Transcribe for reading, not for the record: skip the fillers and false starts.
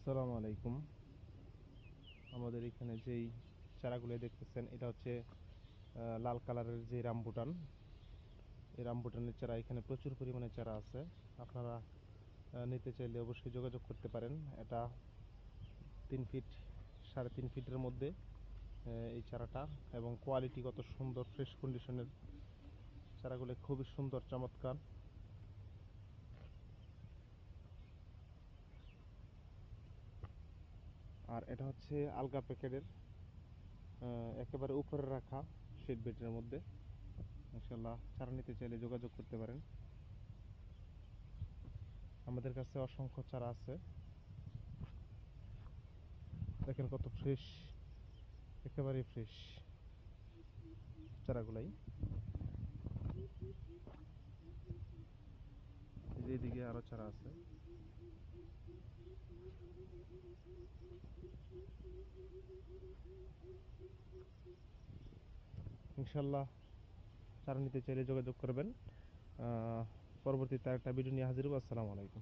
আসসালামু আলাইকুম। আমাদের এখানে যেই চারাগুলো দেখতেছেন এটা হচ্ছে লাল কালারের যে রামবুটান। এই রামবুটানের চারা এখানে প্রচুর পরিমাণে চারা আছে। আপনারা নিতে চাইলে অবশ্যই যোগাযোগ করতে পারেন। এটা 3 ফিট 3.5 ফিটের মধ্যে এই চারাটা, এবং কোয়ালিটি কত সুন্দর, ফ্রেশ কন্ডিশনের চারাগুলো খুবই সুন্দর, চমৎকার। আর এটা হচ্ছে আলগা প্যাকেটের একেবারে উপরে রাখা শীট বেডের মধ্যে। ইনশাল্লাহ চারা নিতে চাইলে যোগাযোগ করতে পারেন। আমাদের কাছে অসংখ্য চারা আছে, দেখেন কত ফ্রেশ, একেবারে ফ্রেশ চারাগুলাই। এদিকে আরো চারা আছে। ইনশাল্লাহ চারা নিতে চাইলে যোগাযোগ করবেন। পরবর্তীতে একটা ভিডিও নিয়ে হাজির হবো। আসসালামু আলাইকুম।